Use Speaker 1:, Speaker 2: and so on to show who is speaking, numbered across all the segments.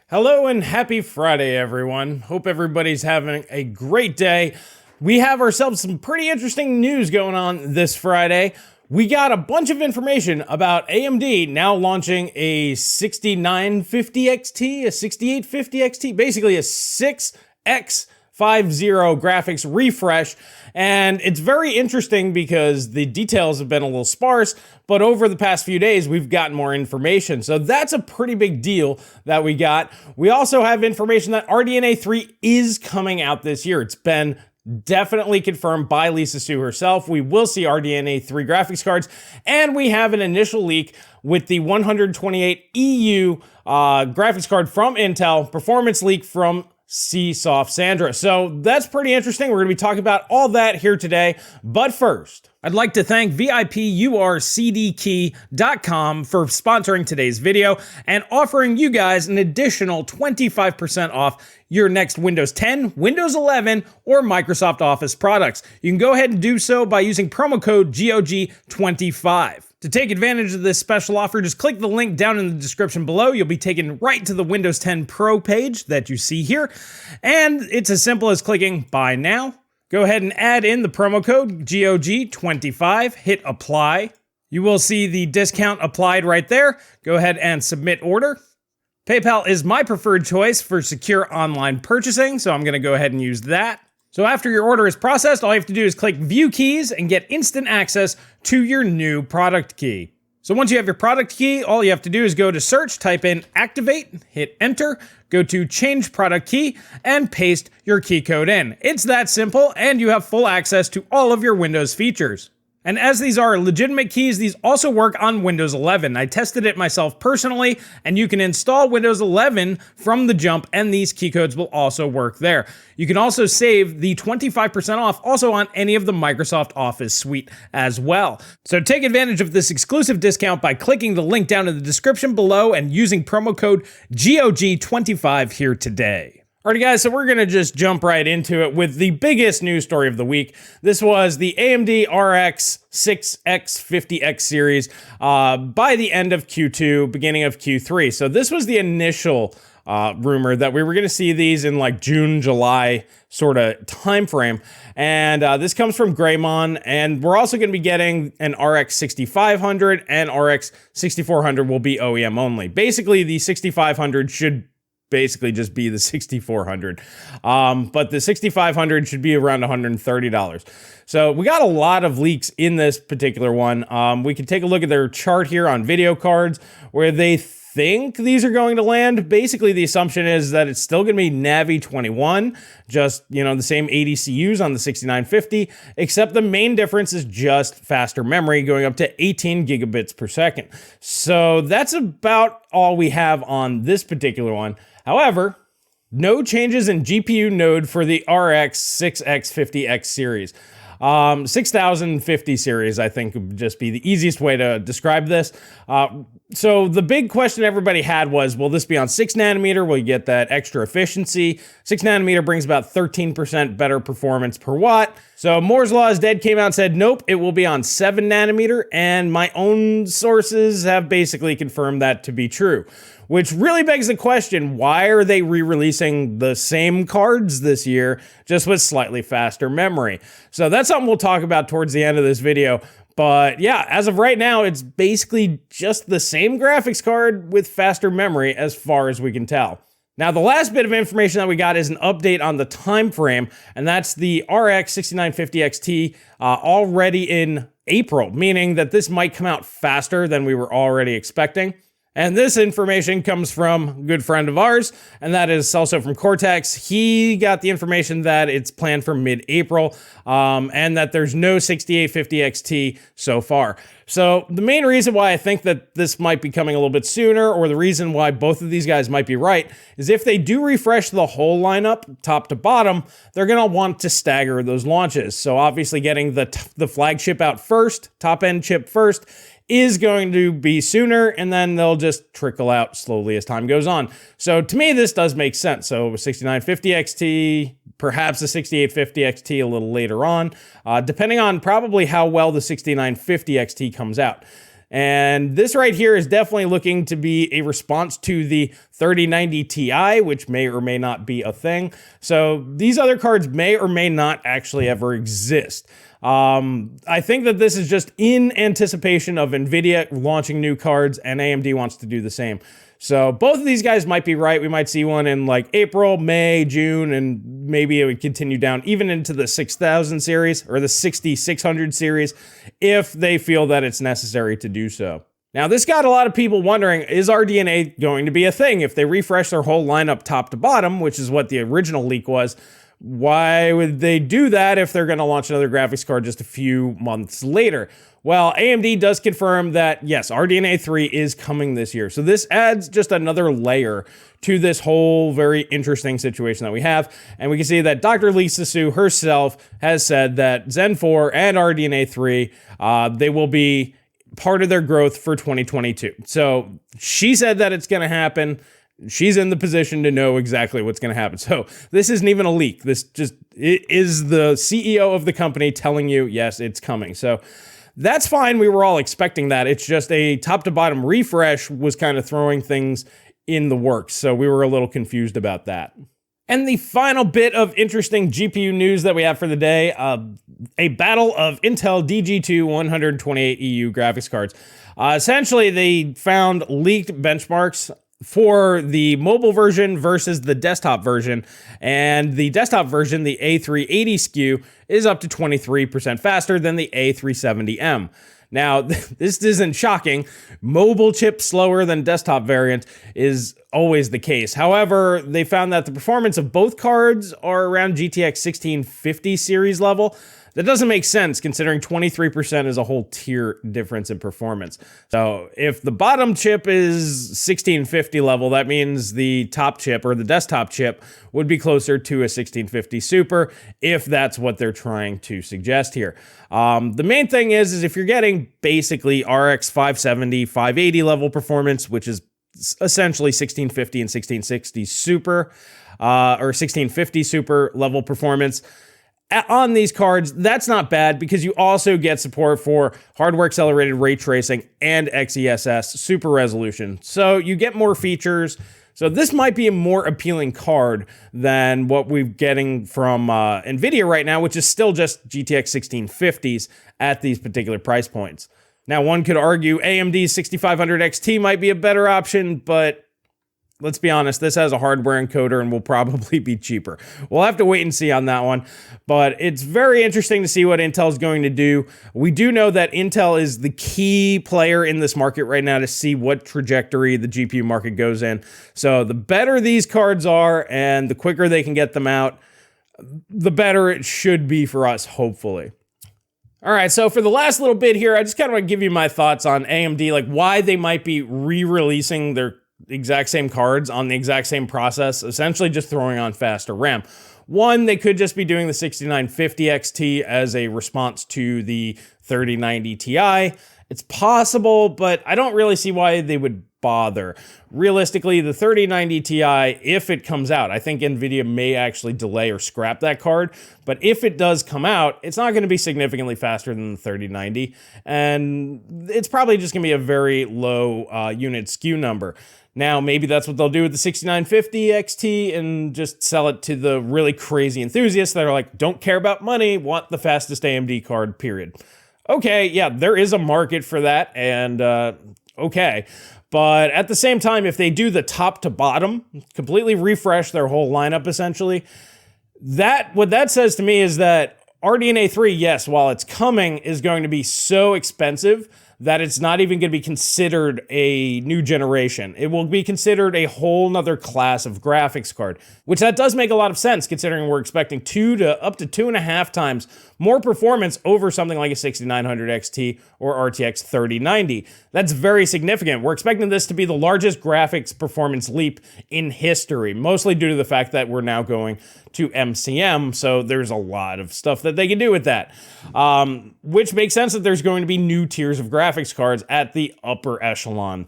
Speaker 1: Hello and happy Friday, everyone. Hope everybody's having a great day. We have ourselves some pretty interesting news going on this Friday. We got a bunch of information about AMD now launching a 6950 XT, a 6850 XT, basically a 6X50 graphics refresh. And it's very interesting because the details have been a little sparse, but over the past few days, we've gotten more information. So that's a pretty big deal that we got. We also have information that RDNA3 is coming out this year. It's been definitely confirmed by Lisa Su herself. We will see RDNA3 graphics cards, and we have an initial leak with the 128 EU graphics card from Intel, performance leak from CSoft Sandra. So that's pretty interesting. We're going to be talking about all that here today. But first, I'd like to thank VIPURCDKey.com for sponsoring today's video and offering you guys an additional 25% off your next Windows 10, Windows 11, or Microsoft Office products. You can go ahead and do so by using promo code GOG25. To take advantage of this special offer, just click the link down in the description below. You'll be taken right to the Windows 10 Pro page that you see here. And it's as simple as clicking Buy Now. Go ahead and add in the promo code GOG25, hit Apply. You will see the discount applied right there. Go ahead and submit order. PayPal is my preferred choice for secure online purchasing, so I'm going to go ahead and use that. So after your order is processed, all you have to do is click View Keys and get instant access to your new product key. So once you have your product key, all you have to do is go to Search, type in Activate, hit Enter, go to Change Product Key, and paste your key code in. It's that simple, and you have full access to all of your Windows features. And as these are legitimate keys, these also work on Windows 11. I tested it myself personally, and you can install Windows 11 from the jump, and these key codes will also work there. You can also save the 25% off also on any of the Microsoft Office suite as well. So take advantage of this exclusive discount by clicking the link down in the description below and using promo code GOG25 here today. Alrighty guys, so we're gonna just jump right into it with the biggest news story of the week. This was the AMD RX 6X50X series by the end of Q2, beginning of Q3. So this was the initial rumor that we were gonna see these in like June, July sort of time frame. And this comes from Greymon, and we're also gonna be getting an RX 6500 and RX 6400 will be OEM only. Basically, the 6500 should basically just be the 6400. But the 6500 should be around $130. So we got a lot of leaks in this particular one. We can take a look at their chart here on video cards where they think these are going to land. Basically, the assumption is that it's still going to be Navi 21, just, you know, the same 80 CUs on the 6950, except the main difference is just faster memory going up to 18 gigabits per second. So that's about all we have on this particular one. However, no changes in GPU node for the RX 6X50X series. 6050 series, I think, would just be the easiest way to describe this. So the big question everybody had was, will this be on 6 nanometer? Will you get that extra efficiency? 6 nanometer brings about 13% better performance per watt. So Moore's Law is Dead came out and said, nope, it will be on 7 nanometer. And my own sources have basically confirmed that to be true. Which really begs the question, why are they re-releasing the same cards this year, just with slightly faster memory? So that's something we'll talk about towards the end of this video. But yeah, as of right now, it's basically just the same graphics card with faster memory as far as we can tell. Now, the last bit of information that we got is an update on the time frame, and that's the RX 6950 XT already in April, meaning that this might come out faster than we were already expecting. And this information comes from a good friend of ours, and that is also from Cortex. He got the information that it's planned for mid-April, and that there's no 6850 XT so far. So the main reason why I think that this might be coming a little bit sooner, or the reason why both of these guys might be right, is if they do refresh the whole lineup, top to bottom, they're gonna want to stagger those launches. So obviously getting the flagship out first, top-end chip first, is going to be sooner, and then they'll just trickle out slowly as time goes on. So to me, this does make sense. So 6950 XT, perhaps the 6850 XT a little later on, depending on probably how well the 6950 XT comes out. And this right here is definitely looking to be a response to the 3090 Ti, which may or may not be a thing. So these other cards may or may not actually ever exist. I think that this is just in anticipation of NVIDIA launching new cards, and AMD wants to do the same. So both of these guys might be right. We might see one in like April, May, June, and maybe it would continue down even into the 6000 series or the 6600 series if they feel that it's necessary to do so. Now, this got a lot of people wondering, is RDNA going to be a thing if they refresh their whole lineup top to bottom, which is what the original leak was? Why would they do that if they're going to launch another graphics card just a few months later? Well, AMD does confirm that, yes, RDNA 3 is coming this year. So this adds just another layer to this whole very interesting situation that we have. And we can see that Dr. Lisa Su herself has said that Zen 4 and RDNA 3, they will be part of their growth for 2022. So she said that it's going to happen. She's in the position to know exactly what's going to happen. So this isn't even a leak. This just is the CEO of the company telling you, yes, it's coming. So that's fine. We were all expecting that. It's just a top to bottom refresh was kind of throwing things in the works. So we were a little confused about that. And the final bit of interesting GPU news that we have for the day, a battle of Intel DG2 128EU graphics cards. Essentially, they found leaked benchmarks for the mobile version versus the desktop version. And the desktop version, the A380 SKU, is up to 23% faster than the A370M. Now, this isn't shocking. Mobile chip slower than desktop variant is always the case. However, they found that the performance of both cards are around GTX 1650 series level. That doesn't make sense considering 23% is a whole tier difference in performance. So if the bottom chip is 1650 level, that means the top chip or the desktop chip would be closer to a 1650 Super if that's what they're trying to suggest here. The main thing is if you're getting basically RX 570, 580 level performance, which is essentially 1650 and 1660 Super, or 1650 Super level performance, on these cards, that's not bad because you also get support for hardware accelerated ray tracing and XeSS super resolution. So you get more features. So this might be a more appealing card than what we're getting from NVIDIA right now, which is still just GTX 1650s at these particular price points. Now, one could argue AMD's 6500 XT might be a better option, but let's be honest, this has a hardware encoder and will probably be cheaper. We'll have to wait and see on that one, but it's very interesting to see what Intel is going to do. We do know that Intel is the key player in this market right now to see what trajectory the GPU market goes in. So the better these cards are and the quicker they can get them out, the better it should be for us, hopefully. All right, so for the last little bit here, I just kind of want to give you my thoughts on AMD, like why they might be re-releasing their exact same cards on the exact same process, essentially just throwing on faster RAM. One, they could just be doing the 6950 XT as a response to the 3090 Ti. It's possible, but I don't really see why they would bother. Realistically, the 3090 Ti, if it comes out, I think NVIDIA may actually delay or scrap that card, but if it does come out, it's not going to be significantly faster than the 3090, and it's probably just going to be a very low unit SKU number. Now, maybe that's what they'll do with the 6950 XT and just sell it to the really crazy enthusiasts that are like, don't care about money, want the fastest AMD card, period. Okay, yeah, there is a market for that, and okay. But at the same time, if they do the top to bottom, completely refresh their whole lineup, essentially, what that says to me is that RDNA 3, yes, while it's coming, is going to be so expensive that it's not even going to be considered a new generation. It will be considered a whole nother class of graphics card, which that does make a lot of sense considering we're expecting up to 2.5 times more performance over something like a 6900 XT or RTX 3090. That's very significant. We're expecting this to be the largest graphics performance leap in history, mostly due to the fact that we're now going to MCM, so there's a lot of stuff that they can do with that, which makes sense that there's going to be new tiers of graphics cards at the upper echelon.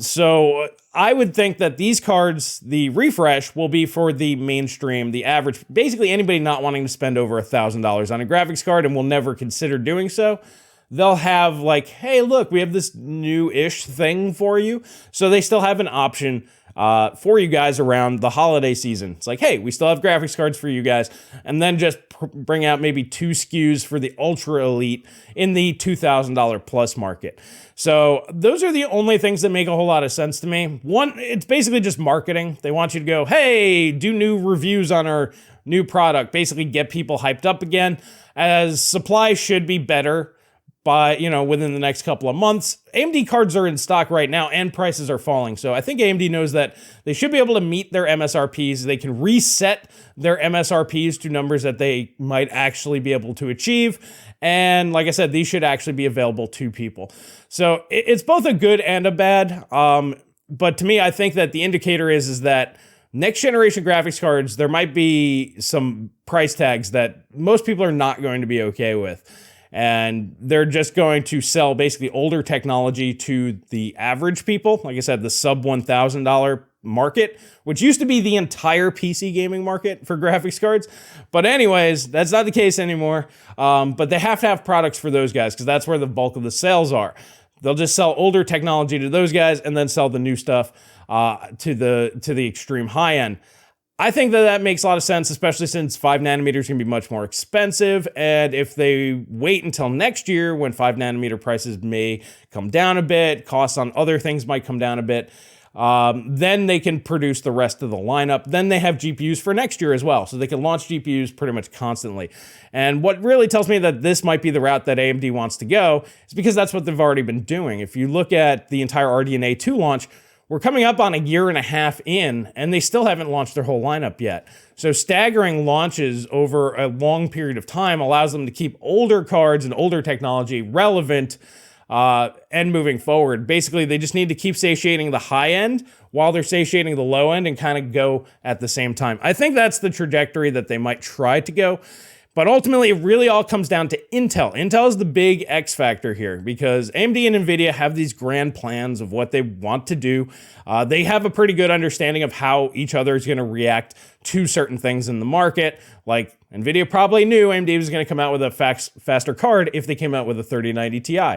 Speaker 1: So I would think that these cards, the refresh, will be for the mainstream, the average, basically anybody not wanting to spend over $1,000 on a graphics card and will never consider doing so. they'll have like, hey, look, we have this new-ish thing for you. So they still have an option for you guys around the holiday season. It's like, hey, we still have graphics cards for you guys, and then just bring out maybe 2 SKUs for the ultra elite in the $2,000 plus market. So those are the only things that make a whole lot of sense to me. One, it's basically just marketing. They want you to go, hey, do new reviews on our new product, basically get people hyped up again, as supply should be better by, within the next couple of months. AMD cards are in stock right now and prices are falling. So I think AMD knows that they should be able to meet their MSRPs. They can reset their MSRPs to numbers that they might actually be able to achieve. And like I said, these should actually be available to people. So it's both a good and a bad. But to me, I think that the indicator is that next generation graphics cards, there might be some price tags that most people are not going to be okay with. And they're just going to sell basically older technology to the average people. Like I said, the sub $1,000 market, which used to be the entire PC gaming market for graphics cards. But anyways, that's not the case anymore. But they have to have products for those guys because that's where the bulk of the sales are. They'll just sell older technology to those guys and then sell the new stuff to the extreme high end. I think that makes a lot of sense, especially since 5 nanometers is going to be much more expensive. And if they wait until next year when 5 nanometer prices may come down a bit, costs on other things might come down a bit, then they can produce the rest of the lineup. Then they have GPUs for next year as well. So they can launch GPUs pretty much constantly. And what really tells me that this might be the route that AMD wants to go is because that's what they've already been doing. If you look at the entire RDNA2 launch, we're coming up on a year and a half in, and they still haven't launched their whole lineup yet. So staggering launches over a long period of time allows them to keep older cards and older technology relevant and moving forward. Basically, they just need to keep satiating the high end while they're satiating the low end and kind of go at the same time. I think that's the trajectory that they might try to go. But ultimately, it really all comes down to Intel. Intel is the big X factor here because AMD and NVIDIA have these grand plans of what they want to do. They have a pretty good understanding of how each other is going to react to certain things in the market. Like NVIDIA probably knew AMD was going to come out with a faster card if they came out with a 3090 Ti.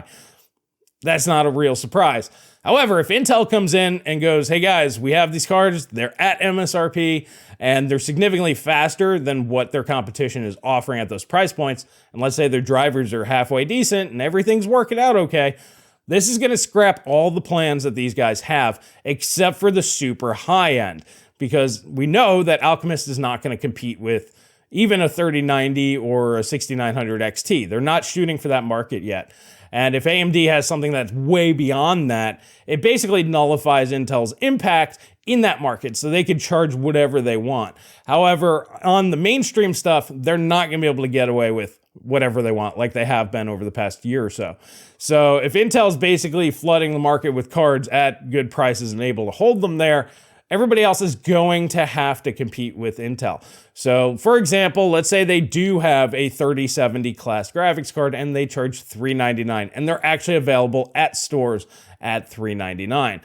Speaker 1: That's not a real surprise. However, if Intel comes in and goes, hey guys, we have these cards, they're at MSRP, and they're significantly faster than what their competition is offering at those price points, and let's say their drivers are halfway decent and everything's working out okay, this is going to scrap all the plans that these guys have, except for the super high end, because we know that Alchemist is not going to compete with even a 3090 or a 6900 XT. They're not shooting for that market yet. And if AMD has something that's way beyond that, it basically nullifies Intel's impact in that market, so they could charge whatever they want. However, on the mainstream stuff, they're not going to be able to get away with whatever they want, like they have been over the past year or so. So if Intel's basically flooding the market with cards at good prices and able to hold them there, everybody else is going to have to compete with Intel. So, for example, let's say they do have a 3070 class graphics card and they charge $399, and they're actually available at stores at $399.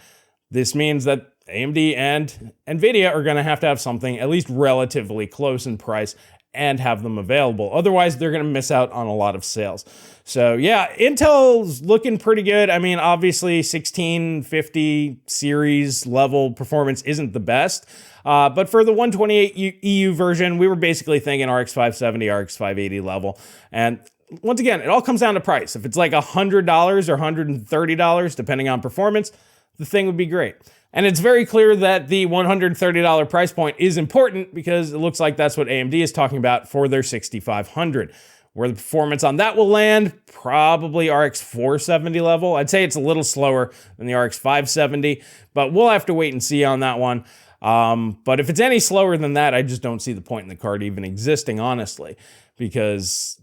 Speaker 1: This means that AMD and NVIDIA are going to have something at least relatively close in price and have them available. Otherwise, they're going to miss out on a lot of sales. So yeah, Intel's looking pretty good. I mean, obviously 1650 series level performance isn't the best. But for the 128 EU version, we were basically thinking RX 570, RX 580 level. And once again, it all comes down to price. If it's like $100 or $130, depending on performance, the thing would be great. And it's very clear that the $130 price point is important because it looks like that's what AMD is talking about for their 6500. Where the performance on that will land, probably RX 470 level. I'd say it's a little slower than the RX 570, but we'll have to wait and see on that one. But if it's any slower than that, I just don't see the point in the card even existing, honestly, because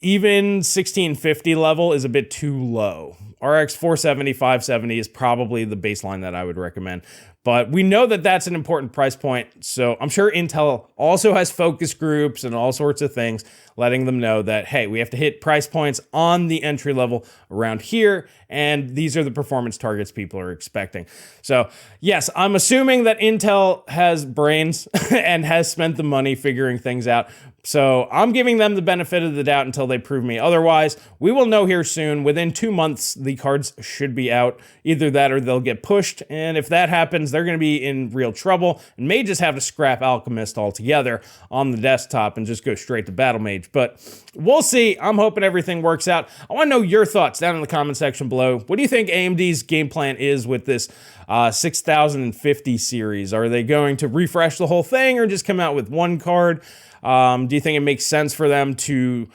Speaker 1: even 1650 level is a bit too low. RX 470, 570 is probably the baseline that I would recommend. But we know that that's an important price point. So I'm sure Intel also has focus groups and all sorts of things letting them know that, hey, we have to hit price points on the entry level around here. And these are the performance targets people are expecting. So yes, I'm assuming that Intel has brains and has spent the money figuring things out. So I'm giving them the benefit of the doubt until they prove me otherwise. We will know here soon. Within 2 months, the cards should be out. Either that or they'll get pushed. And if that happens, they're going to be in real trouble and may just have to scrap Alchemist altogether on the desktop and just go straight to Battle Mage. But we'll see. I'm hoping everything works out. I want to know your thoughts down in the comment section below. What do you think AMD's game plan is with this 6050 series? Are they going to refresh the whole thing or just come out with one card? Do you think it makes sense for them to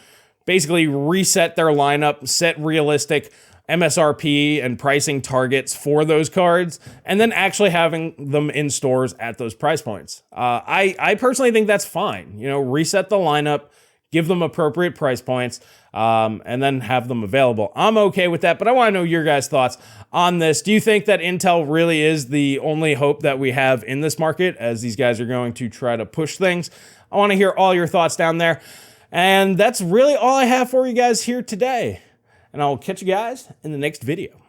Speaker 1: basically reset their lineup, set realistic MSRP and pricing targets for those cards, and then actually having them in stores at those price points? I personally think that's fine. You know, reset the lineup, give them appropriate price points, and then have them available. I'm okay with that, but I want to know your guys' thoughts on this. Do you think that Intel really is the only hope that we have in this market as these guys are going to try to push things? I want to hear all your thoughts down there. And that's really all I have for you guys here today. And I'll catch you guys in the next video.